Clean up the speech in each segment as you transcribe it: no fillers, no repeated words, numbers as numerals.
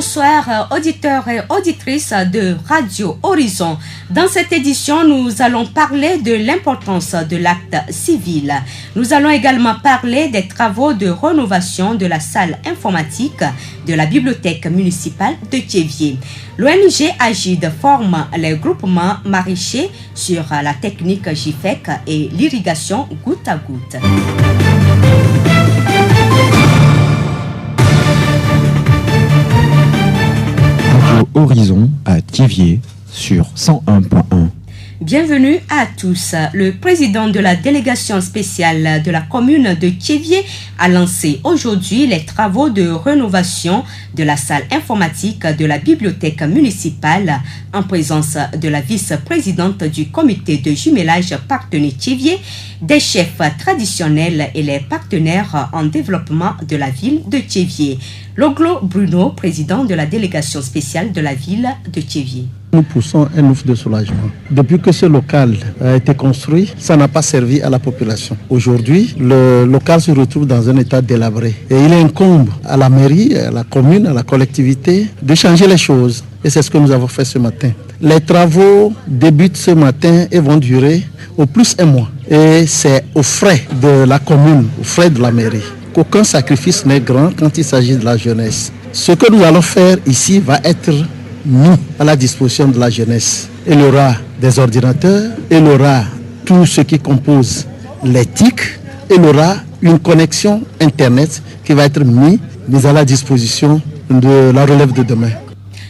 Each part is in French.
bonsoir auditeurs et auditrices de Radio Horizon. Dans cette édition, nous allons parler de l'importance de l'acte civil. Nous allons également parler des travaux de rénovation de la salle informatique de la bibliothèque municipale de Thiévié. L'ONG Agide forme les groupements maraîchers sur la technique JFEC et l'irrigation goutte à goutte. Horizon à Thiévié sur 101.1. Bienvenue à tous. Le président de la délégation spéciale de la commune de Thiévié a lancé aujourd'hui les travaux de rénovation de la salle informatique de la bibliothèque municipale en présence de la vice-présidente du comité de jumelage partenaire Thiévié, des chefs traditionnels et les partenaires en développement de la ville de Thiévié. Loglo Bruno, président de la délégation spéciale de la ville de Thiévié. Nous poussons un ouf de soulagement. Depuis que ce local a été construit, ça n'a pas servi à la population. Aujourd'hui, le local se retrouve dans un état délabré. Et il incombe à la mairie, à la commune, à la collectivité de changer les choses. Et c'est ce que nous avons fait ce matin. Les travaux débutent ce matin et vont durer au plus un mois. Et c'est aux frais de la commune, aux frais de la mairie. Qu'aucun sacrifice n'est grand quand il s'agit de la jeunesse. Ce que nous allons faire ici va être mis à la disposition de la jeunesse. Il y aura des ordinateurs, il y aura tout ce qui compose les TIC, il y aura une connexion Internet qui va être mise à la disposition de la relève de demain.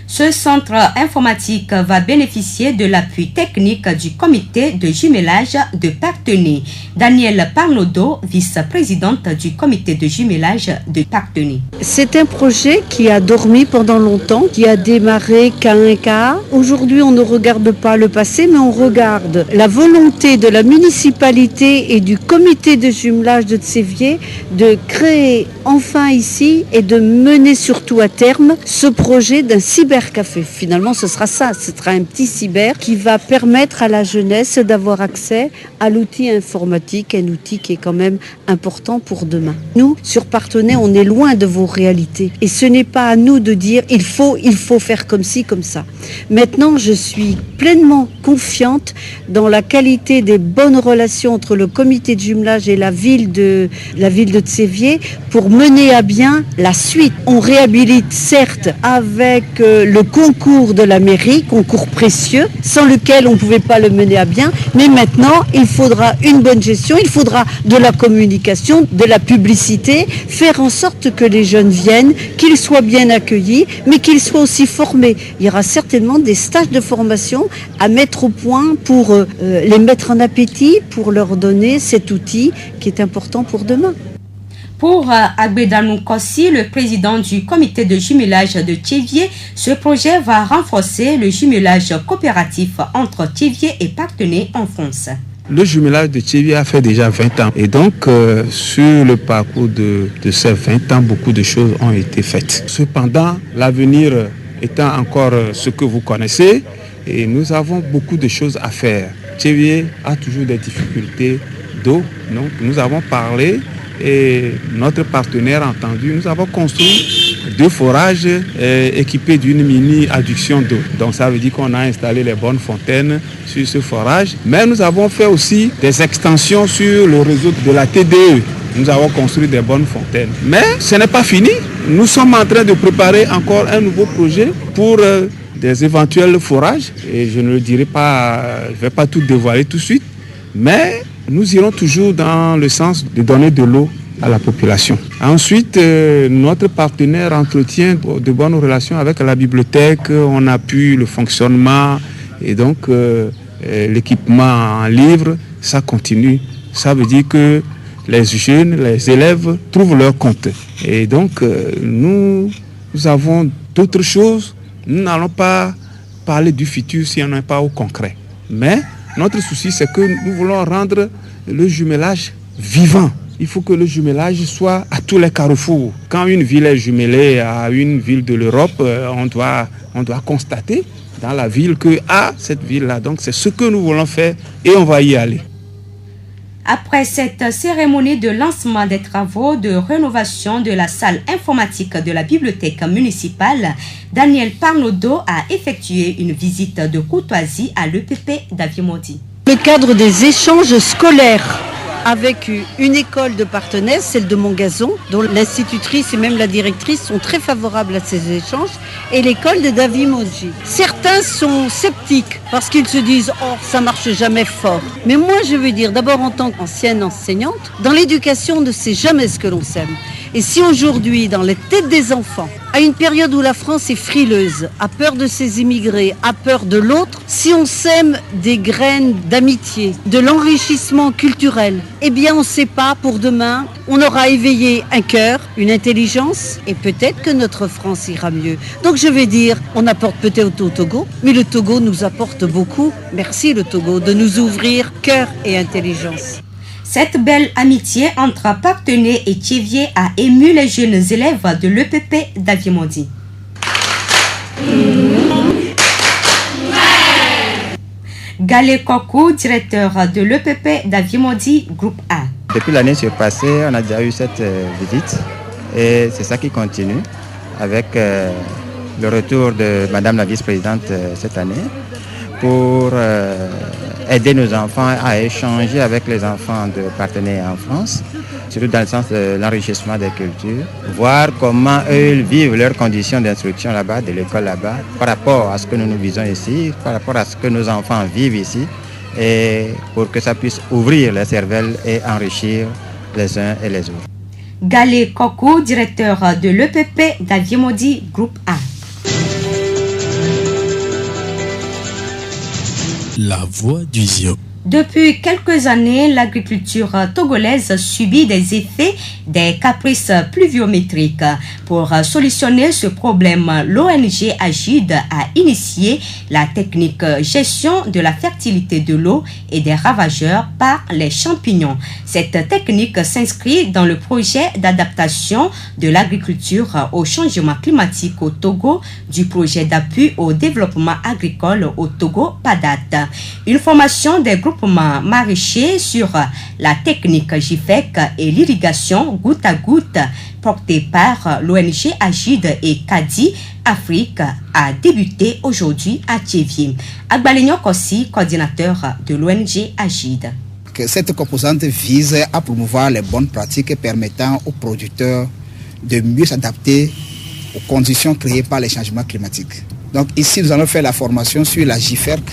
Ce centre informatique va bénéficier de l'appui technique du comité de jumelage de Parthenay. Danielle Parnaudot, vice-présidente du comité de jumelage de Parthenay. C'est un projet qui a dormi pendant longtemps, qui a démarré qu'à un cas. Aujourd'hui, on ne regarde pas le passé, mais on regarde la volonté de la municipalité et du comité de jumelage de Thiévié de créer enfin ici et de mener surtout à terme ce projet d'un cybercafé. Finalement, ce sera ça, ce sera un petit cyber qui va permettre à la jeunesse d'avoir accès à l'outil informatique, un outil qui est quand même important pour demain. Nous, sur Parthenay, on est loin de vos réalités et ce n'est pas à nous de dire il faut faire comme ci, comme ça. Maintenant, je suis pleinement confiante dans la qualité des bonnes relations entre le comité de jumelage et la ville de Thiévié pour mener à bien la suite. On réhabilite certes avec le concours de la mairie, concours précieux, sans lequel on ne pouvait pas le mener à bien. Mais maintenant, il faudra une bonne gestion, il faudra de la communication, de la publicité, faire en sorte que les jeunes viennent, qu'ils soient bien accueillis, mais qu'ils soient aussi formés. Il y aura certainement des stages de formation à mettre au point pour les mettre en appétit, pour leur donner cet outil qui est important pour demain. Pour Agbedanou Kossi, le président du comité de jumelage de Thiévié, ce projet va renforcer le jumelage coopératif entre Thiévié et Parthenay en France. Le jumelage de Thiévié a fait déjà 20 ans. Et donc, sur le parcours de ces 20 ans, beaucoup de choses ont été faites. Cependant, l'avenir étant encore ce que vous connaissez, et nous avons beaucoup de choses à faire. Thiévié a toujours des difficultés d'eau. Donc, nous avons parlé et notre partenaire entendu, nous avons construit 2 forages équipés d'une mini-adduction d'eau. Donc ça veut dire qu'on a installé les bonnes fontaines sur ce forage. Mais nous avons fait aussi des extensions sur le réseau de la TDE. Nous avons construit des bonnes fontaines. Mais ce n'est pas fini. Nous sommes en train de préparer encore un nouveau projet pour des éventuels forages. Et je ne le dirai pas, je ne vais pas tout dévoiler tout de suite. Mais nous irons toujours dans le sens de donner de l'eau à la population. Ensuite, notre partenaire entretient de bonnes relations avec la bibliothèque. On appuie le fonctionnement et donc l'équipement en livres, ça continue. Ça veut dire que les jeunes, les élèves trouvent leur compte. Et donc, nous avons d'autres choses. Nous n'allons pas parler du futur si on n'est pas au concret. Mais notre souci, c'est que nous voulons rendre le jumelage vivant. Il faut que le jumelage soit à tous les carrefours. Quand une ville est jumelée à une ville de l'Europe, on doit constater dans la ville que cette ville-là. Donc c'est ce que nous voulons faire et on va y aller. Après cette cérémonie de lancement des travaux de rénovation de la salle informatique de la bibliothèque municipale, Daniel Parnodo a effectué une visite de courtoisie à l'EPP d'Avimondi. Le cadre des échanges scolaires avec une école de partenaires, celle de Montgazon, dont l'institutrice et même la directrice sont très favorables à ces échanges, et l'école de Davimondi. Certains sont sceptiques parce qu'ils se disent « Oh, ça marche jamais fort ». Mais moi, je veux dire, d'abord en tant qu'ancienne enseignante, dans l'éducation, on ne sait jamais ce que l'on sème. Et si aujourd'hui, dans les têtes des enfants, à une période où la France est frileuse, a peur de ses immigrés, a peur de l'autre, si on sème des graines d'amitié, de l'enrichissement culturel, eh bien on ne sait pas pour demain, on aura éveillé un cœur, une intelligence, et peut-être que notre France ira mieux. Donc je vais dire, on apporte peut-être au Togo, mais le Togo nous apporte beaucoup. Merci le Togo de nous ouvrir cœur et intelligence. Cette belle amitié entre Partenay et Thiévié a ému les jeunes élèves de l'EPP d'Avimondi. Galé Kokou, directeur de l'EPP d'Avimondi, groupe A. Depuis l'année surpassée, on a déjà eu cette visite et c'est ça qui continue avec le retour de Madame la vice-présidente cette année pour aider nos enfants à échanger avec les enfants de partenaires en France, surtout dans le sens de l'enrichissement des cultures, voir comment eux vivent leurs conditions d'instruction là-bas, de l'école là-bas, par rapport à ce que nous visons ici, par rapport à ce que nos enfants vivent ici, et pour que ça puisse ouvrir les cervelles et enrichir les uns et les autres. Galé Kokou, directeur de l'EPP d'Avimondi, groupe A. La voix du Zio. Depuis quelques années, l'agriculture togolaise subit des effets des caprices pluviométriques. Pour solutionner ce problème, l'ONG Agide a initié la technique gestion de la fertilité de l'eau et des ravageurs par les champignons. Cette technique s'inscrit dans le projet d'adaptation de l'agriculture au changement climatique au Togo du projet d'appui au développement agricole au Togo, PADAT. Une formation des groupements maraîchers sur la technique GIFEC et l'irrigation goutte à goutte portée par l'ONG Agide et Kadi Afrique a débuté aujourd'hui à Thiévié. Agbalignon Kossi, coordinateur de l'ONG Agide. Cette composante vise à promouvoir les bonnes pratiques permettant aux producteurs de mieux s'adapter aux conditions créées par les changements climatiques. Donc ici, nous allons faire la formation sur la GIFERC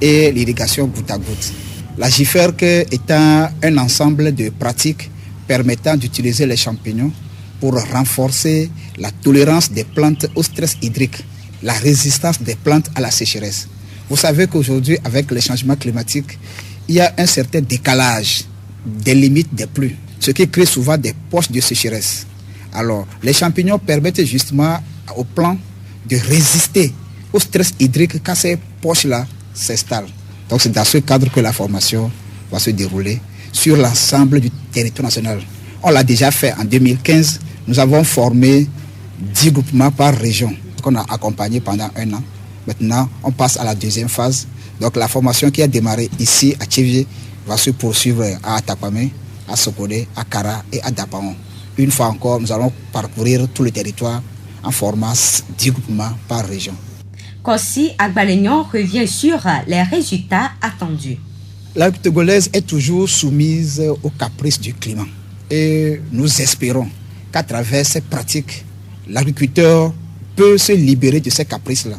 et l'irrigation goutte à goutte. La GIFERC étant un ensemble de pratiques permettant d'utiliser les champignons pour renforcer la tolérance des plantes au stress hydrique, la résistance des plantes à la sécheresse. Vous savez qu'aujourd'hui, avec les changements climatiques, il y a un certain décalage des limites des pluies, ce qui crée souvent des poches de sécheresse. Alors, les champignons permettent justement aux plantes de résister au stress hydrique quand ces poches-là s'installent. Donc, c'est dans ce cadre que la formation va se dérouler sur l'ensemble du territoire national. On l'a déjà fait en 2015. Nous avons formé 10 groupements par région qu'on a accompagnés pendant un an. Maintenant, on passe à la deuxième phase. Donc, la formation qui a démarré ici à Thiévié va se poursuivre à Atapamé, à Sokodé, à Kara et à Dapaon. Une fois encore, nous allons parcourir tout le territoire en format 10 groupements par région. Kossi Agbalignon revient sur les résultats attendus. L'agriculture togolaise est toujours soumise aux caprices du climat. Et nous espérons qu'à travers ces pratiques, l'agriculteur peut se libérer de ces caprices-là.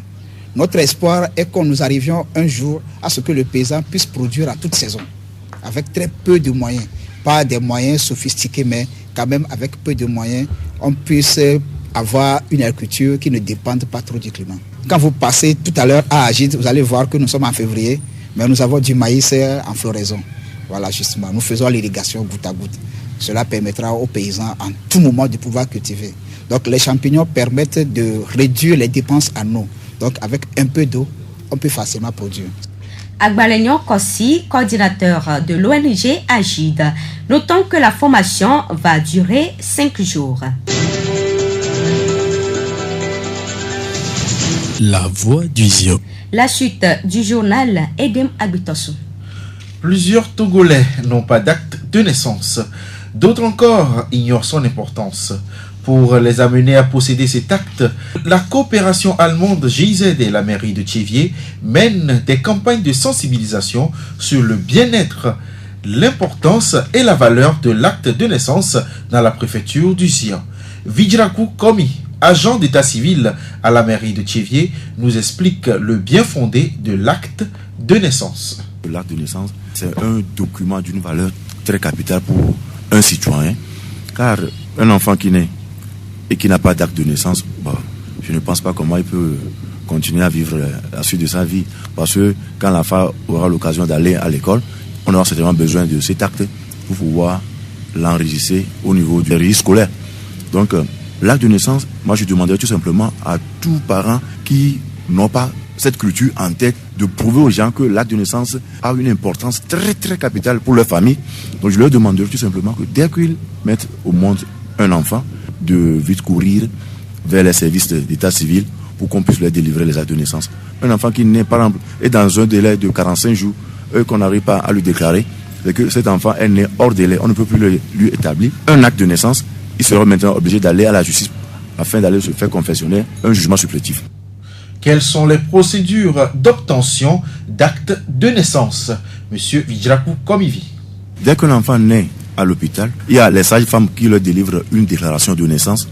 Notre espoir est que nous arrivions un jour à ce que le paysan puisse produire à toute saison, avec très peu de moyens. Pas des moyens sophistiqués, mais quand même avec peu de moyens, on puisse avoir une agriculture qui ne dépende pas trop du climat. Quand vous passez tout à l'heure à Agide, vous allez voir que nous sommes en février, mais nous avons du maïs en floraison. Voilà, justement, nous faisons l'irrigation goutte à goutte. Cela permettra aux paysans en tout moment de pouvoir cultiver. Donc les champignons permettent de réduire les dépenses en eau. Donc avec un peu d'eau, on peut facilement produire. Agbalignon Kossi, coordinateur de l'ONG Agide. Notons que la formation va durer 5 jours. La voix du Zio. La suite du journal Edem Abitosu. Plusieurs Togolais n'ont pas d'acte de naissance. D'autres encore ignorent son importance. Pour les amener à posséder cet acte, la coopération allemande GIZ et la mairie de Thiévié mènent des campagnes de sensibilisation sur le bien-être, l'importance et la valeur de l'acte de naissance dans la préfecture du Zian. Vijrakou Komi, agent d'état civil à la mairie de Thiévié, nous explique le bien fondé de l'acte de naissance. L'acte de naissance, c'est un document d'une valeur très capitale pour un citoyen, car un enfant qui naît et qui n'a pas d'acte de naissance, je ne pense pas comment il peut continuer à vivre la suite de sa vie. Parce que quand l'enfant aura l'occasion d'aller à l'école, on aura certainement besoin de cet acte pour pouvoir l'enregistrer au niveau du registre scolaire. Donc, l'acte de naissance, moi je demanderais tout simplement à tous parents qui n'ont pas cette culture en tête de prouver aux gens que l'acte de naissance a une importance très très capitale pour leur famille. Donc je leur demanderais tout simplement que dès qu'ils mettent au monde un enfant, de vite courir vers les services d'état civil pour qu'on puisse leur délivrer les actes de naissance. Un enfant qui naît par exemple est dans un délai de 45 jours qu'on n'arrive pas à lui déclarer, c'est que cet enfant est né hors délai, on ne peut plus lui établir un acte de naissance. Il sera maintenant obligé d'aller à la justice afin d'aller se faire confectionner un jugement supplétif. Quelles sont les procédures d'obtention d'actes de naissance? Monsieur Vijrakou Komivi. Dès qu'un enfant naît à l'hôpital, il y a les sages-femmes qui leur délivrent une déclaration de naissance.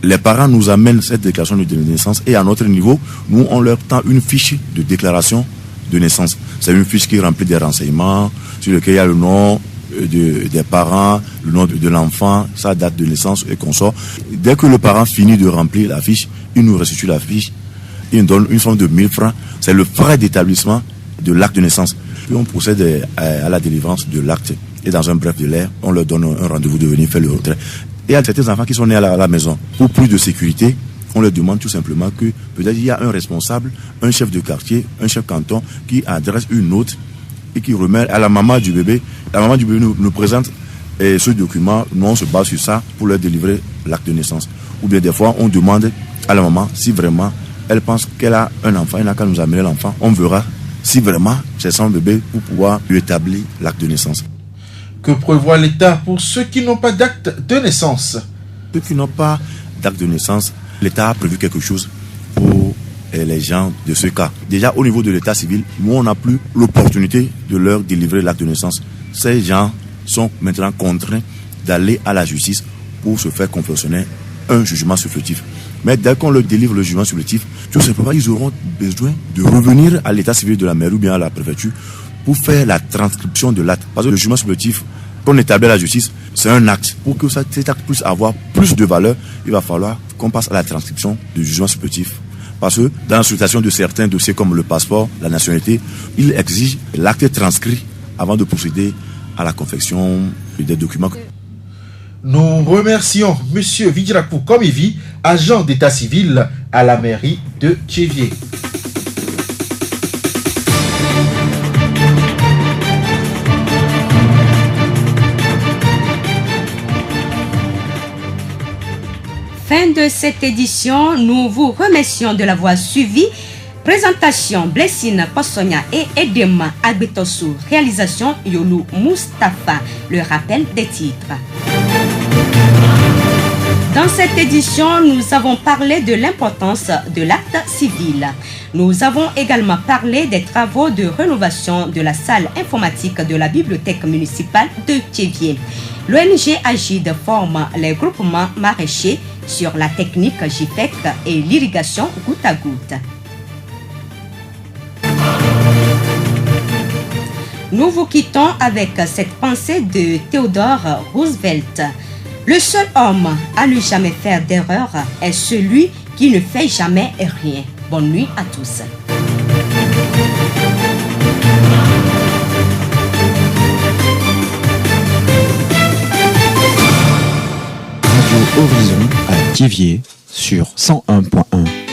Les parents nous amènent cette déclaration de naissance et à notre niveau, nous, on leur tend une fiche de déclaration de naissance. C'est une fiche qui remplit des renseignements sur lesquels il y a le nom des parents, le nom de l'enfant, sa date de naissance et consorts. Dès que le parent finit de remplir la fiche, il nous restitue la fiche, il nous donne une somme de 1000 francs. C'est le frais d'établissement de l'acte de naissance. Puis on procède à la délivrance de l'acte. Et dans un bref délai, on leur donne un rendez-vous de venir faire le retrait. Et à certains enfants qui sont nés à la maison, pour plus de sécurité, on leur demande tout simplement que peut-être il y a un responsable, un chef de quartier, un chef canton qui adresse une note et qui remet à la maman du bébé. La maman du bébé nous présente ce document, nous on se base sur ça pour leur délivrer l'acte de naissance. Ou bien des fois, on demande à la maman si vraiment elle pense qu'elle a un enfant, elle n'a qu'à nous amener l'enfant. On verra si vraiment c'est son bébé pour pouvoir lui établir l'acte de naissance. Que prévoit l'État pour ceux qui n'ont pas d'acte de naissance? Ceux qui n'ont pas d'acte de naissance, l'État a prévu quelque chose pour les gens de ce cas. Déjà au niveau de l'État civil, nous on n'a plus l'opportunité de leur délivrer l'acte de naissance. Ces gens sont maintenant contraints d'aller à la justice pour se faire confectionner un jugement supplétif. Mais dès qu'on leur délivre le jugement supplétif, tout simplement ils auront besoin de revenir à l'État civil de la mairie ou bien à la préfecture pour faire la transcription de l'acte. Parce que le jugement supplétif qu'on établit à la justice, c'est un acte. Pour que cet acte puisse avoir plus de valeur, il va falloir qu'on passe à la transcription du jugement supplétif. Parce que dans la situation de certains dossiers comme le passeport, la nationalité, il exige l'acte transcrit avant de procéder à la confection des documents. Nous remercions M. Vijrakou Komivi, agent d'état civil à la mairie de Thiévié. Fin de cette édition, nous vous remercions de l'avoir suivi. Présentation Blessine Possonia et Edema Agbetosu. Réalisation Yolu Mustafa. Le rappel des titres. Dans cette édition, nous avons parlé de l'importance de l'acte civil. Nous avons également parlé des travaux de rénovation de la salle informatique de la bibliothèque municipale de Thiévié. L'ONG Agide forme les groupements maraîchers sur la technique JPEC et l'irrigation goutte à goutte. Nous vous quittons avec cette pensée de Theodore Roosevelt. Le seul homme à ne jamais faire d'erreur est celui qui ne fait jamais rien. Bonne nuit à tous. Radio Horizon à Thiévié sur 101.1.